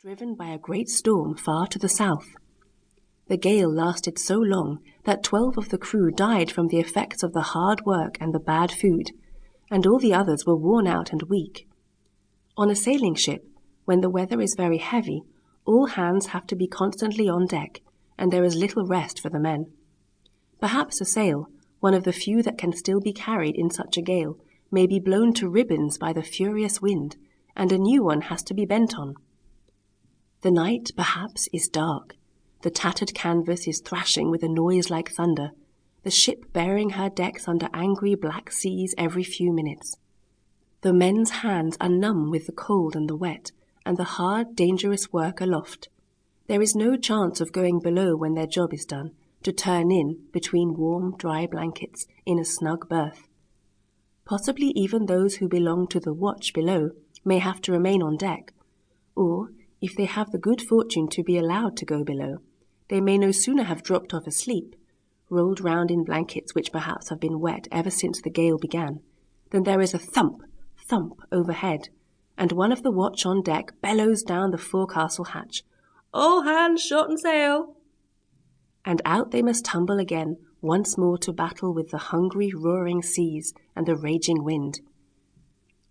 driven by a great storm far to the south. The gale lasted so long that 12 of the crew died from the effects of the hard work and the bad food, and all the others were worn out and weak. On a sailing ship, when the weather is very heavy, all hands have to be constantly on deck, and there is little rest for the men. Perhaps a sail, one of the few that can still be carried in such a gale, may be blown to ribbons by the furious wind, and a new one has to be bent on. The night, perhaps, is dark. The tattered canvas is thrashing with a noise like thunder, the ship burying her decks under angry black seas every few minutes. The men's hands are numb with the cold and the wet, and the hard, dangerous work aloft. There is no chance of going below when their job is done, to turn in between warm, dry blankets in a snug berth. Possibly even those who belong to the watch below may have to remain on deck, or, if they have the good fortune to be allowed to go below, they may no sooner have dropped off asleep, rolled round in blankets which perhaps have been wet ever since the gale began, than there is a thump, thump overhead, and one of the watch on deck bellows down the forecastle hatch, "All hands shorten sail!" And out they must tumble again, once more to battle with the hungry, roaring seas and the raging wind.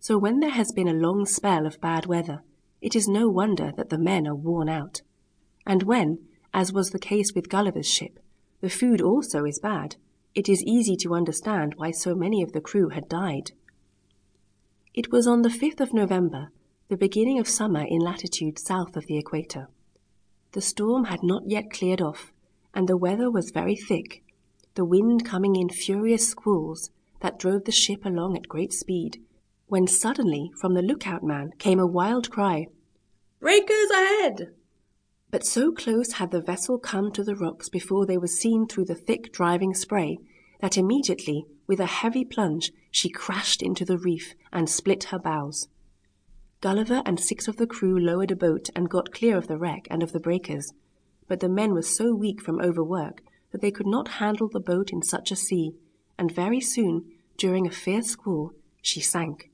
So when there has been a long spell of bad weather, it is no wonder that the men are worn out. And when, as was the case with Gulliver's ship, the food also is bad, it is easy to understand why so many of the crew had died. It was on the 5th of November, the beginning of summer in latitude south of the equator. The storm had not yet cleared off, and the weather was very thick, the wind coming in furious squalls that drove the ship along at great speed, when suddenly from the lookout man came a wild cry, "Breakers ahead!" But so close had the vessel come to the rocks before they were seen through the thick driving spray, that immediately, with a heavy plunge, she crashed into the reef and split her bows. Gulliver and 6 of the crew lowered a boat and got clear of the wreck and of the breakers, but the men were so weak from overwork that they could not handle the boat in such a sea, and very soon, during a fierce squall, she sank.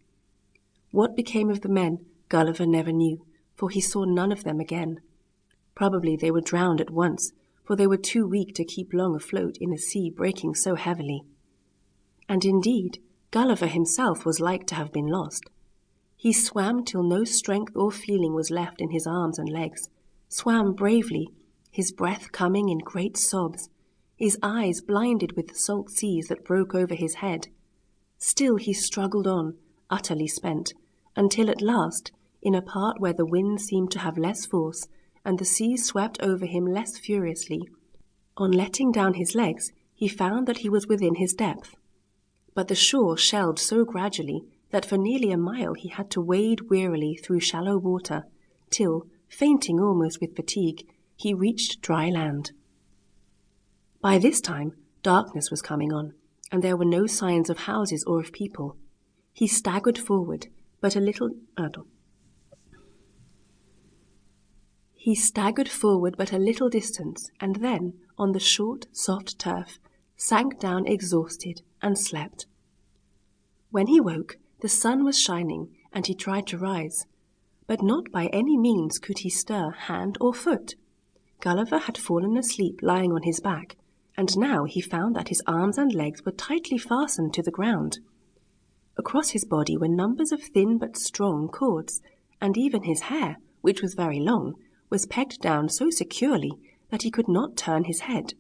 What became of the men, Gulliver never knew, for he saw none of them again. Probably they were drowned at once, for they were too weak to keep long afloat in a sea breaking so heavily. And indeed, Gulliver himself was like to have been lost. He swam till no strength or feeling was left in his arms and legs, swam bravely, his breath coming in great sobs, his eyes blinded with the salt seas that broke over his head. Still he struggled on, utterly spent, until at last, in a part where the wind seemed to have less force, and the seas swept over him less furiously, on letting down his legs, he found that he was within his depth. But the shore shelved so gradually that for nearly a mile he had to wade wearily through shallow water, till, fainting almost with fatigue, he reached dry land. By this time, darkness was coming on, and there were no signs of houses or of people. He staggered forward, but a little distance, and then, on the short, soft turf, sank down exhausted and slept. When he woke, the sun was shining, and he tried to rise, but not by any means could he stir hand or foot. Gulliver had fallen asleep lying on his back, and now he found that his arms and legs were tightly fastened to the ground. Across his body were numbers of thin but strong cords, and even his hair, which was very long, was pegged down so securely that he could not turn his head.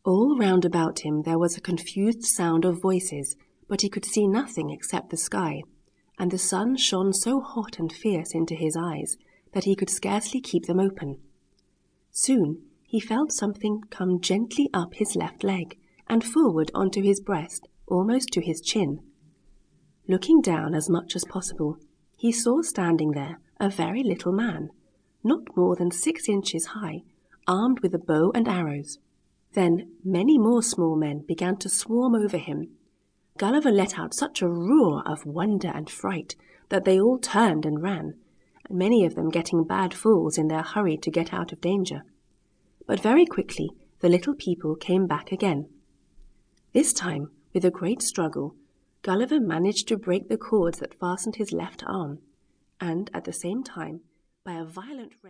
All round about him there was a confused sound of voices, but he could see nothing except the sky, and the sun shone so hot and fierce into his eyes that he could scarcely keep them open. Soon he felt something come gently up his left leg and forward onto his breast, almost to his chin. Looking down as much as possible, he saw standing there a very little man, not more than 6 inches high, armed with a bow and arrows. Then many more small men began to swarm over him. Gulliver let out such a roar of wonder and fright that they all turned and ran, many of them getting bad falls in their hurry to get out of danger. But very quickly the little people came back again. This time, with a great struggle, Gulliver managed to break the cords that fastened his left arm, and at the same time by a violent rent.